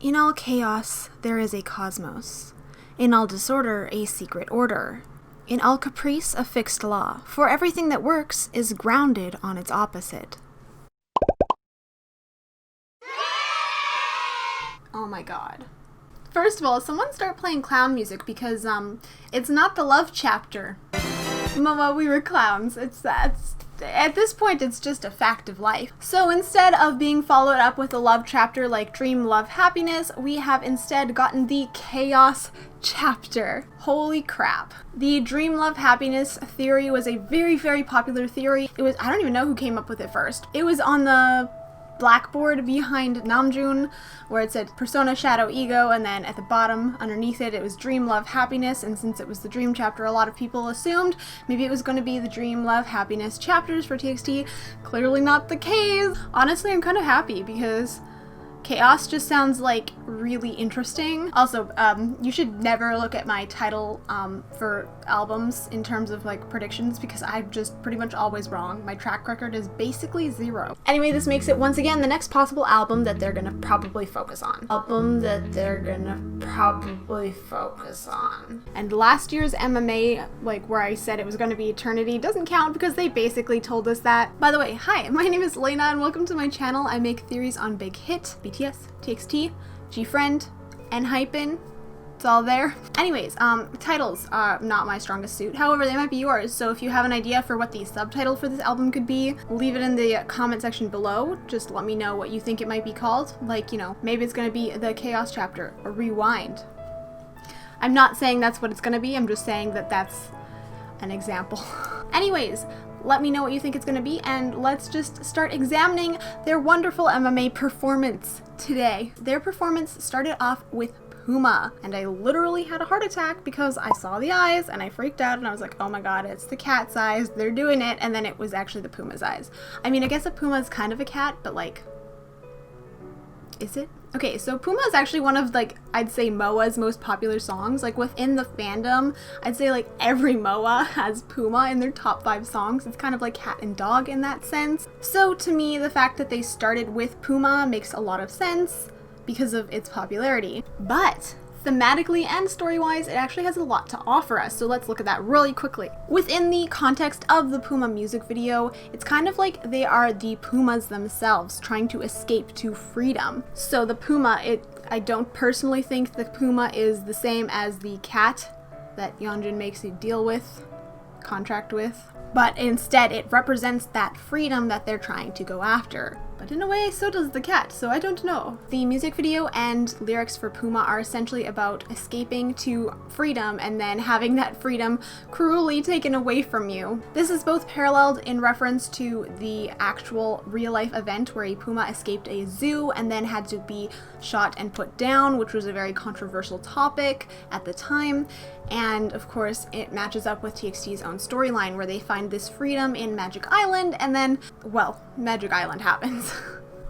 In all chaos, there is a cosmos. In all disorder, a secret order. In all caprice, a fixed law. For everything that works is grounded on its opposite. Oh my god. First of all, someone start playing clown music because, it's not the love chapter. Mama, we were clowns. At this point, it's just a fact of life. So instead of being followed up with a love chapter like Dream, Love, Happiness, we have instead gotten the Chaos chapter. Holy crap. The Dream, Love, Happiness theory was a very, very popular theory. I don't even know who came up with it first. It was on the blackboard behind Namjoon, where it said persona, shadow, ego, and then at the bottom underneath it was Dream, Love, Happiness. And since it was the Dream chapter, a lot of people assumed maybe it was going to be the Dream, Love, Happiness chapters for TXT. Clearly not the case. Honestly, I'm kind of happy because Chaos just sounds like really interesting. Also, you should never look at my title for albums in terms of like predictions because I'm just pretty much always wrong. My track record is basically 0. Anyway, this makes it once again the next possible album that they're gonna probably focus on. And last year's MMA, like where I said it was gonna be Eternity, doesn't count because they basically told us that. By the way, hi, my name is Lena and welcome to my channel. I make theories on Big Hit, BTS, TXT, G-Friend, Enhypen. It's all there. Anyways, titles are not my strongest suit. However, they might be yours. So if you have an idea for what the subtitle for this album could be, leave it in the comment section below. Just let me know what you think it might be called. Like, you know, maybe it's gonna be the Chaos chapter or Rewind. I'm not saying that's what it's gonna be. I'm just saying that that's an example. Anyways, let me know what you think it's gonna be, and let's just start examining their wonderful MMA performance today. Their performance started off with Puma, and I literally had a heart attack because I saw the eyes and I freaked out and I was like, oh my god, it's the cat's eyes, they're doing it, and then it was actually the Puma's eyes. I mean, I guess a Puma is kind of a cat, but like, is it? Okay, so Puma is actually one of, like, I'd say MOA's most popular songs. Like, within the fandom, I'd say, like, every MOA has Puma in their top 5 songs. It's kind of like cat and dog in that sense. So, to me, the fact that they started with Puma makes a lot of sense because of its popularity. But thematically and story-wise, it actually has a lot to offer us, so let's look at that really quickly. Within the context of the Puma music video, it's kind of like they are the Pumas themselves trying to escape to freedom. So the Puma, I don't personally think the Puma is the same as the cat that Yeonjun makes you deal with, contract with, but instead it represents that freedom that they're trying to go after. But in a way, so does the cat, so I don't know. The music video and lyrics for Puma are essentially about escaping to freedom and then having that freedom cruelly taken away from you. This is both paralleled in reference to the actual real-life event where a Puma escaped a zoo and then had to be shot and put down, which was a very controversial topic at the time. And of course, it matches up with TXT's own storyline where they find this freedom in Magic Island and then, well, Magic Island happens.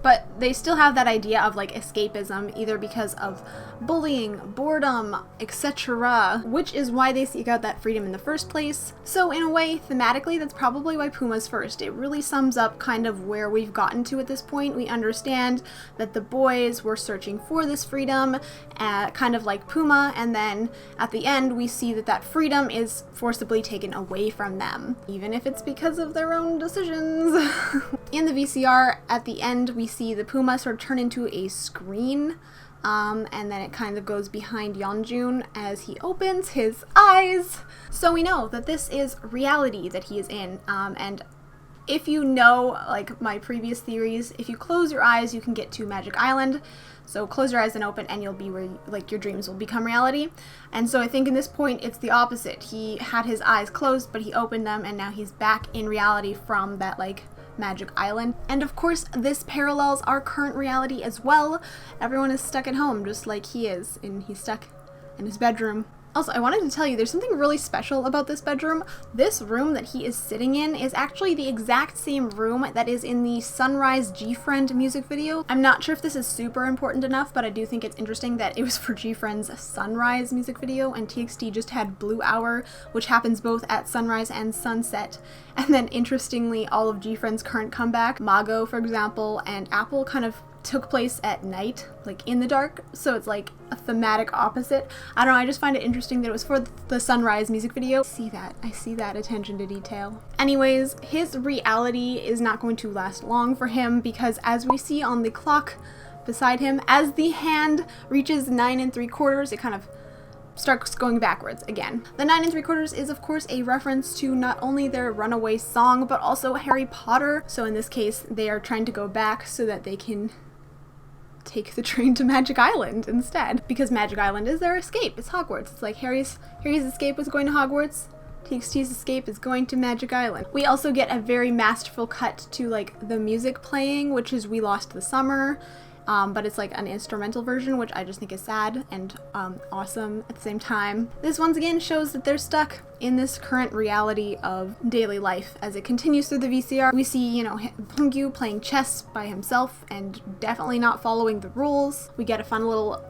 But they still have that idea of like escapism, either because of bullying, boredom, etc., which is why they seek out that freedom in the first place. So in a way, thematically, that's probably why Puma's first. It really sums up kind of where we've gotten to at this point. We understand that the boys were searching for this freedom, kind of like Puma, and then at the end we see that that freedom is forcibly taken away from them, even if it's because of their own decisions. In the VCR, at the end, we see the Puma sort of turn into a screen, and then it kind of goes behind Yeonjun as he opens his eyes. So we know that this is reality that he is in, and if you know, like my previous theories, if you close your eyes, you can get to Magic Island. So close your eyes and open and you'll be where, like, your dreams will become reality. And so I think in this point, it's the opposite. He had his eyes closed, but he opened them and now he's back in reality from that, like, Magic Island. And of course, this parallels our current reality as well. Everyone is stuck at home, just like he is, and he's stuck in his bedroom. Also, I wanted to tell you, there's something really special about this bedroom. This room that he is sitting in is actually the exact same room that is in the Sunrise G-Friend music video. I'm not sure if this is super important enough, but I do think it's interesting that it was for G-Friend's Sunrise music video, and TXT just had Blue Hour, which happens both at sunrise and sunset. And then, interestingly, all of G-Friend's current comeback, Mago, for example, and Apple kind of took place at night, like in the dark, so it's like a thematic opposite. I don't know, I just find it interesting that it was for the sunrise music video. I see that attention to detail. Anyways, his reality is not going to last long for him, because as we see on the clock beside him, as the hand reaches 9 3/4, it kind of starts going backwards again. The 9 3/4 is of course a reference to not only their runaway song, but also Harry Potter. So in this case, they are trying to go back so that they can take the train to Magic Island instead, because Magic Island is their escape. It's Hogwarts. It's like Harry's escape was going to Hogwarts, TXT's escape is going to Magic Island. We also get a very masterful cut to like the music playing, which is We Lost the Summer, but it's like an instrumental version, which I just think is sad and awesome at the same time. This once again shows that they're stuck in this current reality of daily life. As it continues through the VCR, we see, you know, Pungyu playing chess by himself and definitely not following the rules. We get a fun little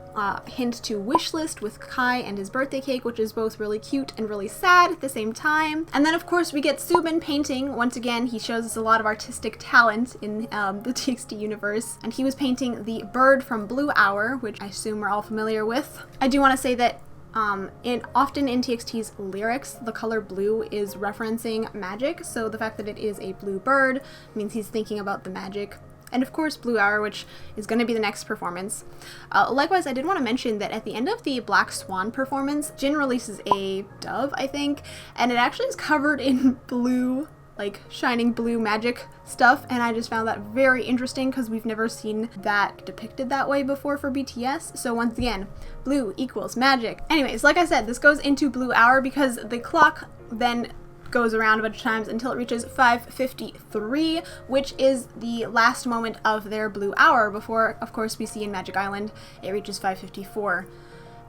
hint to wish list with Kai and his birthday cake, which is both really cute and really sad at the same time. And then of course we get Subin painting. Once again, he shows us a lot of artistic talent in the TXT universe, and he was painting the bird from Blue Hour, which I assume we're all familiar with. I do want to say that often in TXT's lyrics, the color blue is referencing magic, so the fact that it is a blue bird means he's thinking about the magic. And of course Blue Hour, which is going to be the next performance. Likewise, I did want to mention that at the end of the Black Swan performance, Jin releases a dove, I think, and it actually is covered in blue, like shining blue magic stuff, and I just found that very interesting because we've never seen that depicted that way before for BTS. So once again, blue equals magic. Anyways, like I said, this goes into Blue Hour because the clock then goes around a bunch of times until it reaches 5:53, which is the last moment of their Blue Hour before, of course, we see in Magic Island it reaches 5:54,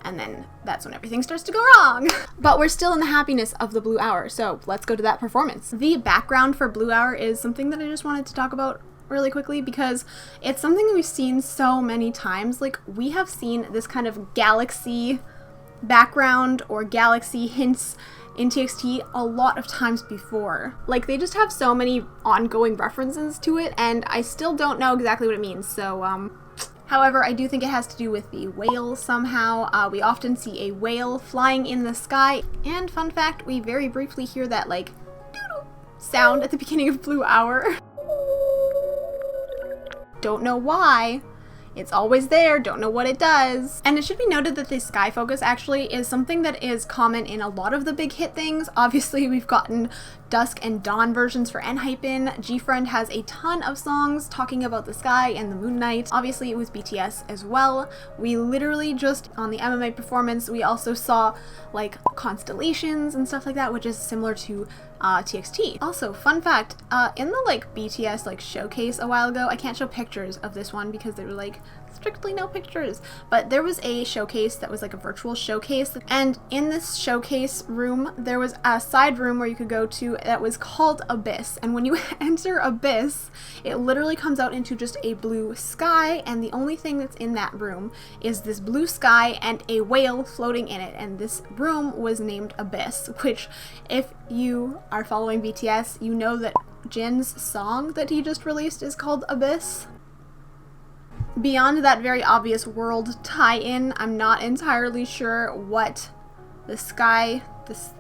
and then that's when everything starts to go wrong. But we're still in the happiness of the Blue Hour, so let's go to that performance. The background for Blue Hour is something that I just wanted to talk about really quickly because it's something we've seen so many times. Like, we have seen this kind of galaxy background or galaxy hints in TXT a lot of times before. Like, they just have so many ongoing references to it, and I still don't know exactly what it means. So, however, I do think it has to do with the whale somehow. We often see a whale flying in the sky, and fun fact, we very briefly hear that, like, doo-doo sound at the beginning of Blue Hour. Don't know why. It's always there, don't know what it does. And it should be noted that the sky focus actually is something that is common in a lot of the big hit things. Obviously, we've gotten dusk and dawn versions for Enhypen. G-Friend has a ton of songs talking about the sky and the moon night. Obviously, it was BTS as well. We literally just, on the MMA performance, we also saw like constellations and stuff like that, which is similar to TXT. Also, fun fact, in the like BTS like showcase a while ago, I can't show pictures of this one because they were like strictly no pictures, but there was a showcase that was like a virtual showcase, and in this showcase room there was a side room where you could go to that was called Abyss, and when you enter Abyss it literally comes out into just a blue sky, and the only thing that's in that room is this blue sky and a whale floating in it, and this room was named Abyss, which if you are following BTS, you know that Jin's song that he just released is called Abyss. Beyond that very obvious world tie-in, I'm not entirely sure what the sky,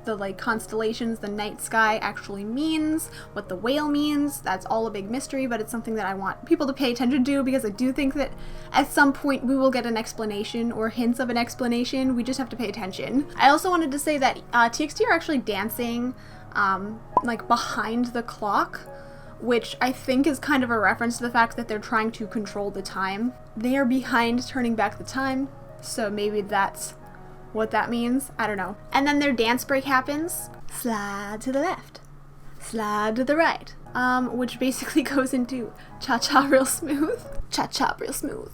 the like constellations, the night sky actually means, what the whale means. That's all a big mystery, but it's something that I want people to pay attention to because I do think that at some point we will get an explanation or hints of an explanation. We just have to pay attention. I also wanted to say that TXT are actually dancing like behind the clock, which I think is kind of a reference to the fact that they're trying to control the time. They are behind turning back the time, so maybe that's what that means. I don't know. And then their dance break happens. Slide to the left, slide to the right, which basically goes into cha-cha real smooth. Cha-cha real smooth.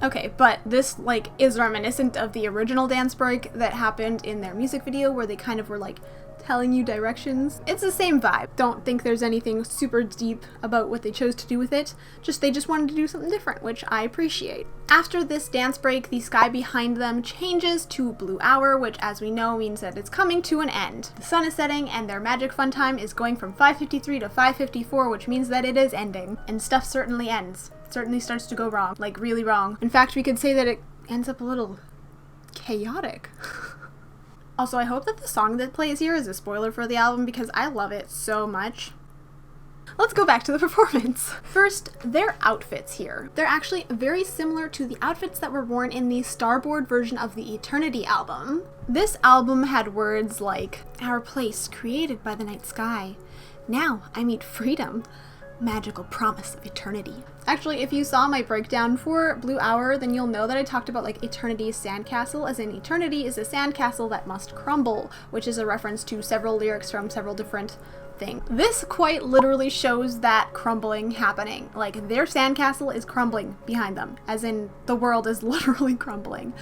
Okay, but this like is reminiscent of the original dance break that happened in their music video where they kind of were like telling you directions. It's the same vibe. Don't think there's anything super deep about what they chose to do with it. They just wanted to do something different, which I appreciate. After this dance break, the sky behind them changes to blue hour, which as we know means that it's coming to an end. The sun is setting and their magic fun time is going from 5:53 to 5:54, which means that it is ending. And stuff certainly ends. Certainly starts to go wrong, like really wrong. In fact, we could say that it ends up a little chaotic. Also, I hope that the song that plays here is a spoiler for the album because I love it so much. Let's go back to the performance. First, their outfits here. They're actually very similar to the outfits that were worn in the Starboard version of the Eternity album. This album had words like, "Our place created by the night sky. Now I meet freedom. Magical promise of eternity." Actually, if you saw my breakdown for Blue Hour, then you'll know that I talked about like Eternity's sandcastle, as in eternity is a sandcastle that must crumble, which is a reference to several lyrics from several different things. This quite literally shows that crumbling happening. Like, their sandcastle is crumbling behind them, as in the world is literally crumbling.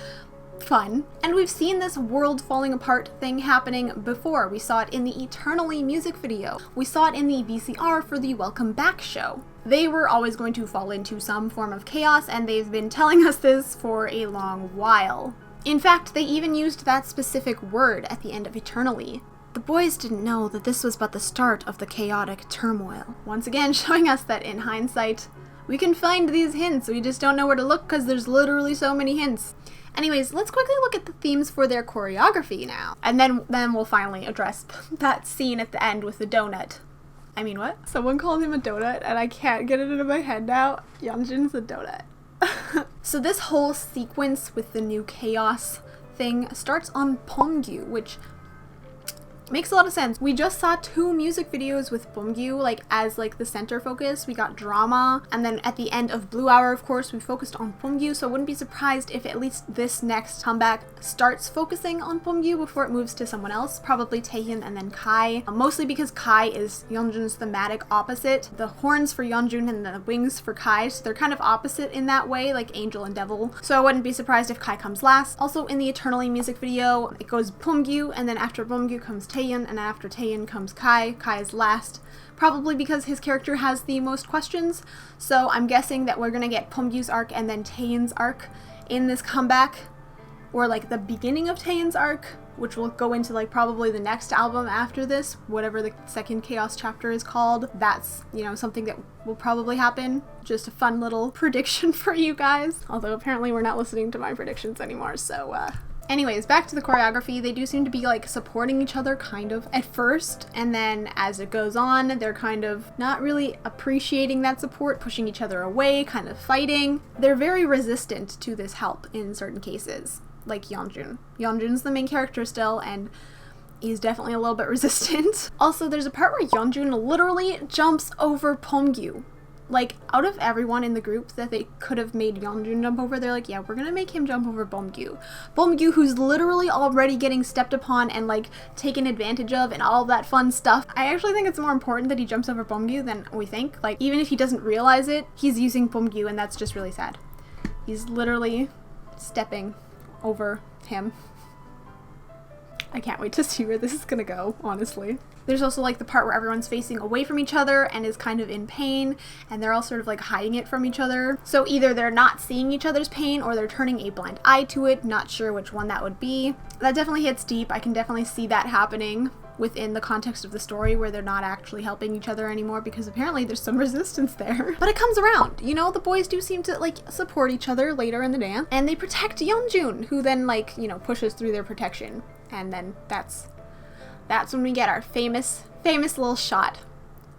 Fun. And we've seen this world falling apart thing happening before. We saw it in the Eternally music video. We saw it in the VCR for the Welcome Back show. They were always going to fall into some form of chaos, and they've been telling us this for a long while. In fact, they even used that specific word at the end of Eternally. The boys didn't know that this was but the start of the chaotic turmoil. Once again, showing us that in hindsight, we can find these hints. We just don't know where to look because there's literally so many hints. Anyways, let's quickly look at the themes for their choreography now. And then we'll finally address that scene at the end with the donut. I mean, what? Someone called him a donut and I can't get it into my head now. Yeonjun's a donut. So this whole sequence with the new chaos thing starts on Beomgyu, which makes a lot of sense. We just saw 2 music videos with Beomgyu, like, as, like, the center focus. We got drama, and then at the end of Blue Hour, of course, we focused on Beomgyu, so I wouldn't be surprised if at least this next comeback starts focusing on Beomgyu before it moves to someone else, probably Taehyun and then Kai, mostly because Kai is Yeonjun's thematic opposite. The horns for Yeonjun and the wings for Kai, so they're kind of opposite in that way, like angel and devil, so I wouldn't be surprised if Kai comes last. Also, in the Eternally music video, it goes Beomgyu, and then after Beomgyu comes Taehyun, and after Taehyun comes Kai. Kai is last, probably because his character has the most questions, so I'm guessing that we're gonna get Beomgyu's arc and then Taehyun's arc in this comeback, or like the beginning of Taehyun's arc, which will go into like probably the next album after this, whatever the second Chaos chapter is called. That's, you know, something that will probably happen. Just a fun little prediction for you guys, although apparently we're not listening to my predictions anymore, so anyways, back to the choreography. They do seem to be like supporting each other kind of at first, and then as it goes on, they're kind of not really appreciating that support, pushing each other away, kind of fighting. They're very resistant to this help in certain cases, like Yeonjun. Yeonjun's the main character still, and he's definitely a little bit resistant. Also, there's a part where Yeonjun literally jumps over Beomgyu. Like, out of everyone in the group that they could have made Yeonjun jump over, they're like, yeah, we're gonna make him jump over Beomgyu. Beomgyu, who's literally already getting stepped upon and, like, taken advantage of and all that fun stuff. I actually think it's more important that he jumps over Beomgyu than we think. Like, even if he doesn't realize it, he's using Beomgyu, and that's just really sad. He's literally stepping over him. I can't wait to see where this is gonna go, honestly. There's also like the part where everyone's facing away from each other and is kind of in pain, and they're all sort of like hiding it from each other. So either they're not seeing each other's pain or they're turning a blind eye to it. Not sure which one that would be. That definitely hits deep. I can definitely see that happening within the context of the story, where they're not actually helping each other anymore because apparently there's some resistance there. But it comes around, you know, the boys do seem to like support each other later in the dance, and they protect Yeonjun, who then like, you know, pushes through their protection. And then that's when we get our famous little shot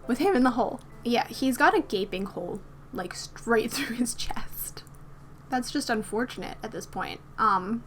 with him in the hole. Yeah, he's got a gaping hole like straight through his chest. That's just unfortunate at this point. I'm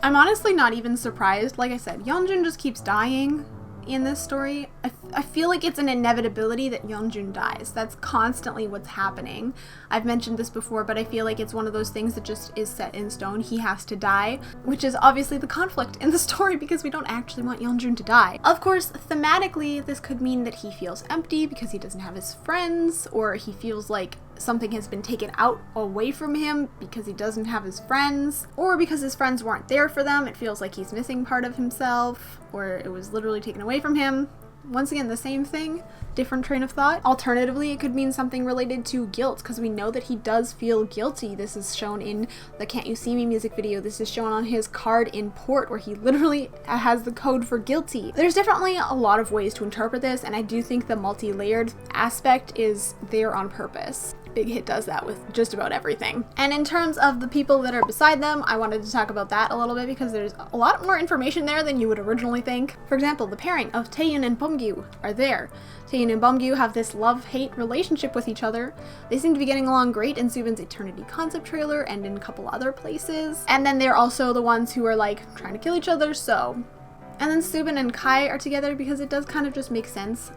honestly not even surprised. Like I said, Yeonjun just keeps dying in this story. I feel like it's an inevitability that Yeonjun dies. That's constantly what's happening. I've mentioned this before, but I feel like it's one of those things that just is set in stone. He has to die, which is obviously the conflict in the story because we don't actually want Yeonjun to die. Of course, thematically, this could mean that he feels empty because he doesn't have his friends, or he feels like something has been taken out away from him because he doesn't have his friends, or because his friends weren't there for them. It feels like he's missing part of himself, or it was literally taken away from him. Once again, the same thing, different train of thought. Alternatively, it could mean something related to guilt, because we know that he does feel guilty. This is shown in the Can't You See Me music video. This is shown on his card in port, where he literally has the code for guilty. There's definitely a lot of ways to interpret this, and I do think the multi-layered aspect is there on purpose. Big Hit does that with just about everything. And in terms of the people that are beside them, I wanted to talk about that a little bit because there's a lot more information there than you would originally think. For example, the pairing of Taehyun and Beomgyu are there. Taehyun and Beomgyu have this love-hate relationship with each other. They seem to be getting along great in Subin's Eternity concept trailer and in a couple other places. And then they're also the ones who are like trying to kill each other, so. And then Subin and Kai are together because it does kind of just make sense.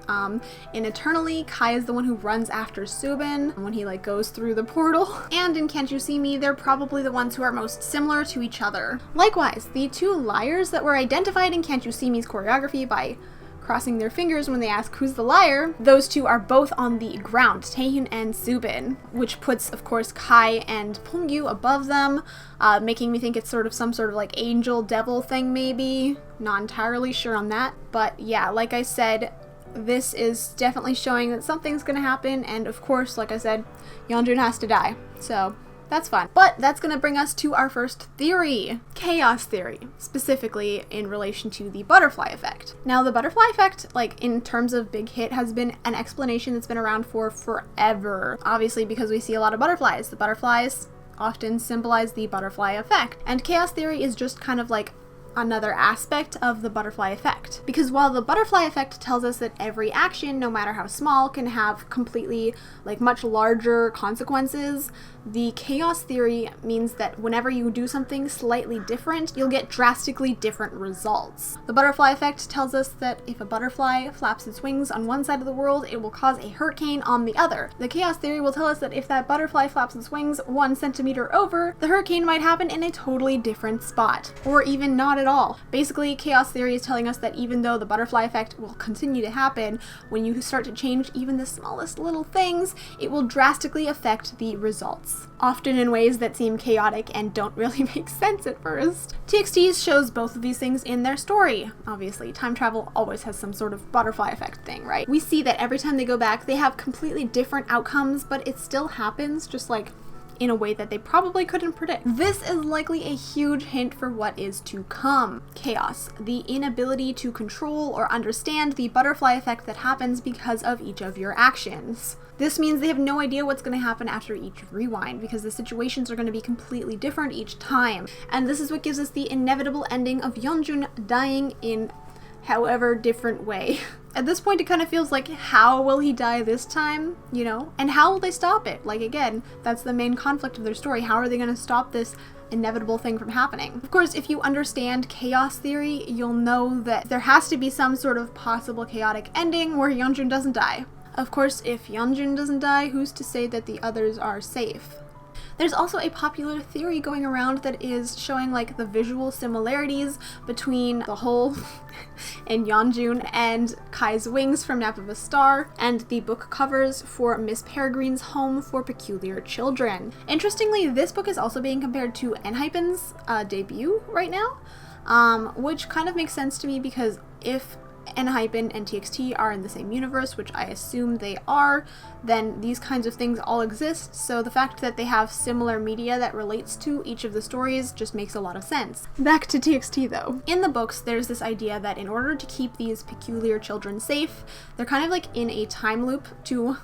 In Eternally, Kai is the one who runs after Subin when he like goes through the portal. And in Can't You See Me, they're probably the ones who are most similar to each other. Likewise, the two liars that were identified in Can't You See Me's choreography by crossing their fingers when they ask who's the liar, those two are both on the ground, Taehyun and Subin, which puts, of course, Kai and Beomgyu above them, making me think it's sort of some sort of like angel devil thing maybe. Not entirely sure on that, but yeah, like I said, this is definitely showing that something's gonna happen, and of course, like I said, Yeonjun has to die, so that's fun. But that's gonna bring us to our first theory, chaos theory, specifically in relation to the butterfly effect. Now, the butterfly effect, like in terms of Big Hit, has been an explanation that's been around for forever. Obviously, because we see a lot of butterflies. The butterflies often symbolize the butterfly effect. And chaos theory is just kind of like another aspect of the butterfly effect. Because while the butterfly effect tells us that every action, no matter how small, can have completely like much larger consequences, the chaos theory means that whenever you do something slightly different, you'll get drastically different results. The butterfly effect tells us that if a butterfly flaps its wings on one side of the world, it will cause a hurricane on the other. The chaos theory will tell us that if that butterfly flaps its wings 1 centimeter over, the hurricane might happen in a totally different spot, or even not at all. Basically, chaos theory is telling us that even though the butterfly effect will continue to happen, when you start to change even the smallest little things, it will drastically affect the results, often in ways that seem chaotic and don't really make sense at first. TXT shows both of these things in their story. Obviously, time travel always has some sort of butterfly effect thing, right? We see that every time they go back, they have completely different outcomes, but it still happens, just like in a way that they probably couldn't predict. This is likely a huge hint for what is to come. Chaos, the inability to control or understand the butterfly effect that happens because of each of your actions. This means they have no idea what's going to happen after each rewind, because the situations are going to be completely different each time. And this is what gives us the inevitable ending of Yeonjun dying in however different way. At this point, it kind of feels like, how will he die this time, you know? And how will they stop it? Like, again, that's the main conflict of their story. How are they going to stop this inevitable thing from happening? Of course, if you understand chaos theory, you'll know that there has to be some sort of possible chaotic ending where Yeonjun doesn't die. Of course, if Yeonjun doesn't die, who's to say that the others are safe? There's also a popular theory going around that is showing like the visual similarities between the hole in Yeonjun and Kai's wings from Nap of a Star, and the book covers for Miss Peregrine's Home for Peculiar Children. Interestingly, this book is also being compared to Enhypen's debut right now, which kind of makes sense to me, because if Enhypen and TXT are in the same universe, which I assume they are, then these kinds of things all exist, so the fact that they have similar media that relates to each of the stories just makes a lot of sense. Back to TXT though. In the books, there's this idea that in order to keep these peculiar children safe, they're kind of like in a time loop to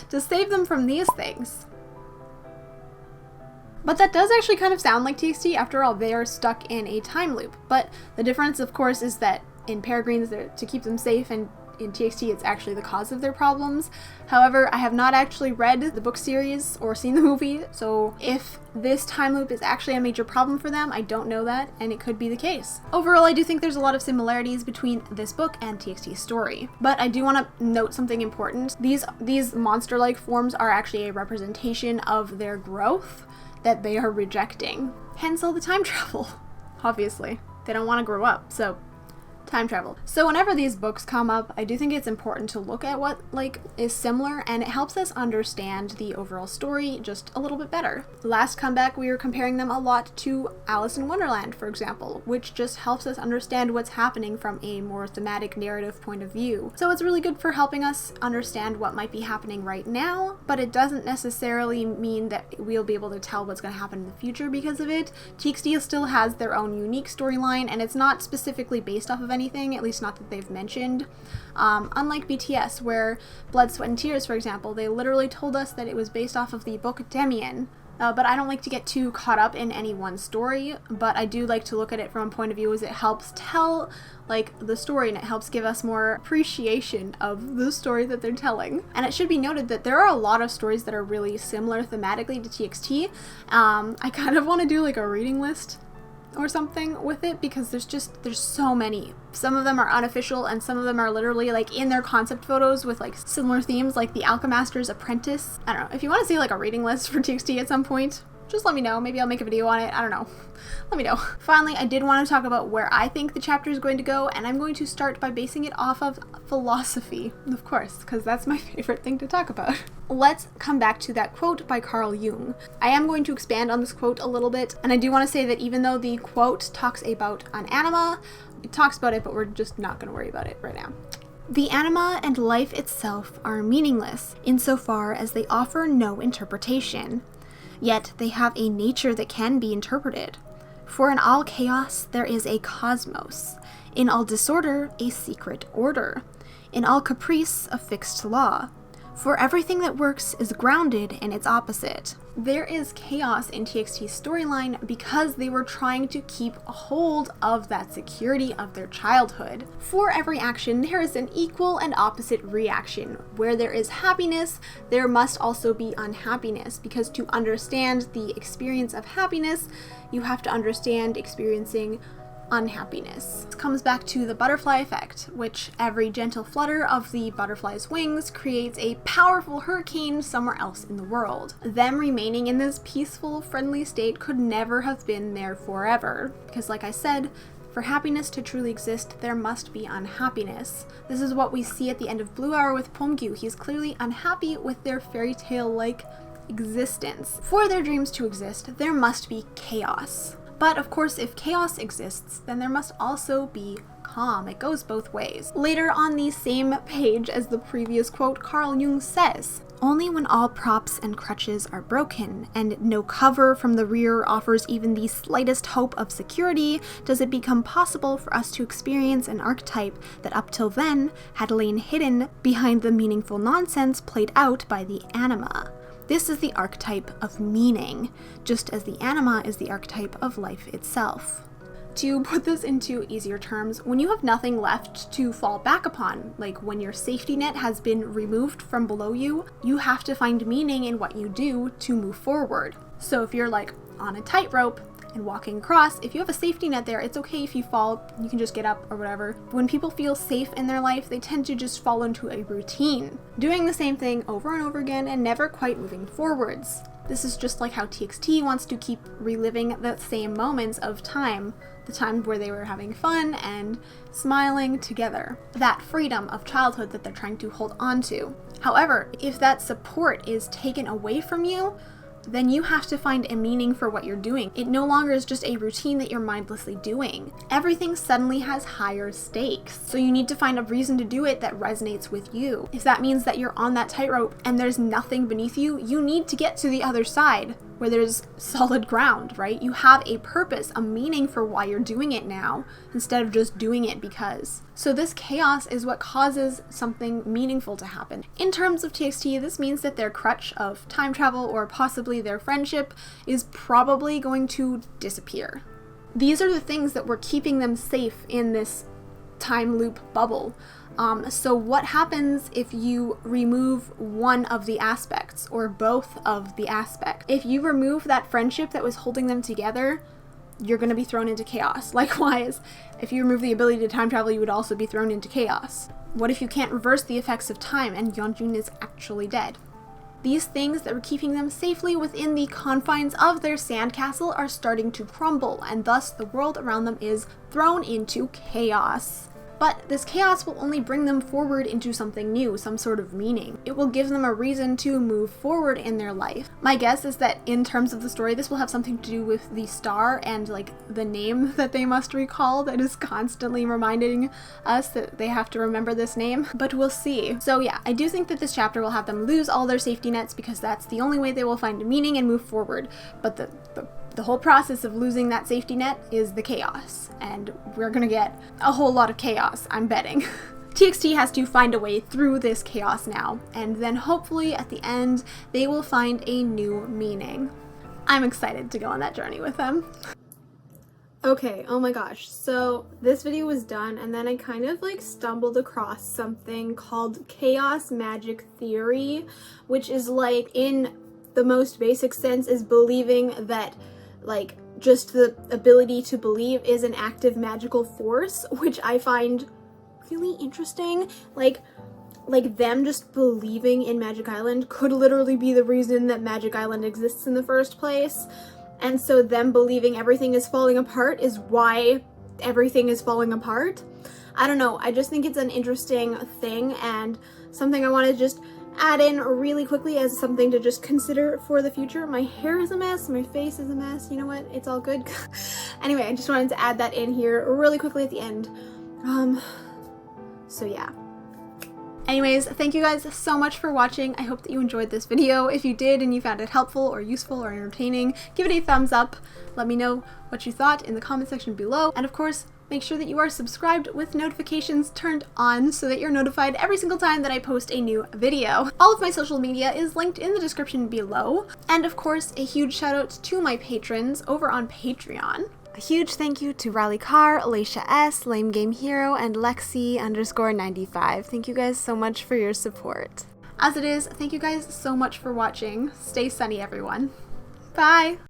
save them from these things. But that does actually kind of sound like TXT. After all, they are stuck in a time loop. But the difference, of course, is that in Peregrines, they're to keep them safe, and in TXT, it's actually the cause of their problems. However, I have not actually read the book series or seen the movie, so if this time loop is actually a major problem for them, I don't know that, and it could be the case. Overall, I do think there's a lot of similarities between this book and TXT's story. But I do want to note something important. These monster-like forms are actually a representation of their growth that they are rejecting. Hence all the time travel. Obviously. They don't want to grow up, so time travel. So whenever these books come up, I do think it's important to look at what is similar, and it helps us understand the overall story just a little bit better. Last comeback, we were comparing them a lot to Alice in Wonderland, for example, which just helps us understand what's happening from a more thematic narrative point of view. So it's really good for helping us understand what might be happening right now, but it doesn't necessarily mean that we'll be able to tell what's going to happen in the future because of it. TXT still has their own unique storyline, and it's not specifically based off of anything, at least not that they've mentioned. Unlike BTS, where Blood, Sweat, and Tears, for example, they literally told us that it was based off of the book Demian. But I don't like to get too caught up in any one story, but I do like to look at it from a point of view as it helps tell the story, and it helps give us more appreciation of the story that they're telling. And it should be noted that there are a lot of stories that are really similar thematically to TXT. I kind of want to do a reading list or something with it, because there's so many. Some of them are unofficial, and some of them are literally in their concept photos with similar themes, like the Alchemaster's Apprentice. I don't know, if you want to see a reading list for TXT at some point, just let me know. Maybe I'll make a video on it. I don't know. Let me know. Finally, I did want to talk about where I think the chapter is going to go, and I'm going to start by basing it off of philosophy, of course, because that's my favorite thing to talk about. Let's come back to that quote by Carl Jung. I am going to expand on this quote a little bit, and I do want to say that even though the quote talks about an anima, it talks about it, but we're just not going to worry about it right now. The anima and life itself are meaningless insofar as they offer no interpretation. Yet they have a nature that can be interpreted. For in all chaos there is a cosmos, in all disorder a secret order, in all caprice a fixed law. For everything that works is grounded in its opposite. There is chaos in TXT's storyline because they were trying to keep a hold of that security of their childhood. For every action, there is an equal and opposite reaction. Where there is happiness, there must also be unhappiness, because to understand the experience of happiness, you have to understand experiencing unhappiness. This comes back to the butterfly effect, which every gentle flutter of the butterfly's wings creates a powerful hurricane somewhere else in the world. Them remaining in this peaceful, friendly state could never have been there forever, because like I said, for happiness to truly exist, there must be unhappiness. This is what we see at the end of Blue Hour with Pumgyu. He's clearly unhappy with their fairy tale-like existence. For their dreams to exist, there must be chaos. But of course, if chaos exists, then there must also be calm. It goes both ways. Later on the same page as the previous quote, Carl Jung says, "Only when all props and crutches are broken, and no cover from the rear offers even the slightest hope of security, does it become possible for us to experience an archetype that up till then had lain hidden behind the meaningful nonsense played out by the anima. This is the archetype of meaning, just as the anima is the archetype of life itself." To put this into easier terms, when you have nothing left to fall back upon, like when your safety net has been removed from below you, you have to find meaning in what you do to move forward. So if you're on a tightrope and walking across, if you have a safety net there, it's okay if you fall, you can just get up or whatever. But when people feel safe in their life, they tend to just fall into a routine, doing the same thing over and over again and never quite moving forwards. This is just like how TXT wants to keep reliving the same moments of time, the time where they were having fun and smiling together. That freedom of childhood that they're trying to hold on to. However, if that support is taken away from you, then you have to find a meaning for what you're doing. It no longer is just a routine that you're mindlessly doing. Everything suddenly has higher stakes, so you need to find a reason to do it that resonates with you. If that means that you're on that tightrope and there's nothing beneath you, you need to get to the other side where there's solid ground, right? You have a purpose, a meaning for why you're doing it now, instead of just doing it because. So this chaos is what causes something meaningful to happen. In terms of TXT, this means that their crutch of time travel, or possibly their friendship, is probably going to disappear. These are the things that were keeping them safe in this time loop bubble. So what happens if you remove one of the aspects, or both of the aspects? If you remove that friendship that was holding them together, you're going to be thrown into chaos. Likewise, if you remove the ability to time travel, you would also be thrown into chaos. What if you can't reverse the effects of time and Yeonjun is actually dead? These things that were keeping them safely within the confines of their sandcastle are starting to crumble, and thus the world around them is thrown into chaos. but this chaos will only bring them forward into something new, some sort of meaning. It will give them a reason to move forward in their life. My guess is that in terms of the story, this will have something to do with the star and like the name that they must recall that is constantly reminding us that they have to remember this name, but we'll see. So yeah, I do think that this chapter will have them lose all their safety nets because that's the only way they will find meaning and move forward. But the whole process of losing that safety net is the chaos, and we're gonna get a whole lot of chaos, I'm betting. TXT has to find a way through this chaos now, and then hopefully at the end they will find a new meaning. I'm excited to go on that journey with them. Okay, oh my gosh, so this video was done and then I kind of like stumbled across something called chaos magic theory, which is like, in the most basic sense, is believing that like just the ability to believe is an active magical force, which I find really interesting. Like them just believing in Magic Island could literally be the reason that Magic Island exists in the first place. And so them believing everything is falling apart is why everything is falling apart. I don't know, I just think it's an interesting thing and something I want to just add in really quickly as something to just consider for the future. My hair is a mess, my face is a mess, you know what, it's all good. Anyway, I just wanted to add that in here really quickly at the end. So yeah. Anyways, thank you guys so much for watching. I hope that you enjoyed this video. If you did and you found it helpful or useful or entertaining, give it a thumbs up. Let me know what you thought in the comment section below. And of course, make sure that you are subscribed with notifications turned on so that you're notified every single time that I post a new video. All of my social media is linked in the description below. And of course, a huge shout out to my patrons over on Patreon. A huge thank you to Riley Carr, Alicia S, Lame Game Hero, and Lexi_95. Thank you guys so much for your support. As it is, thank you guys so much for watching. Stay sunny, everyone. Bye!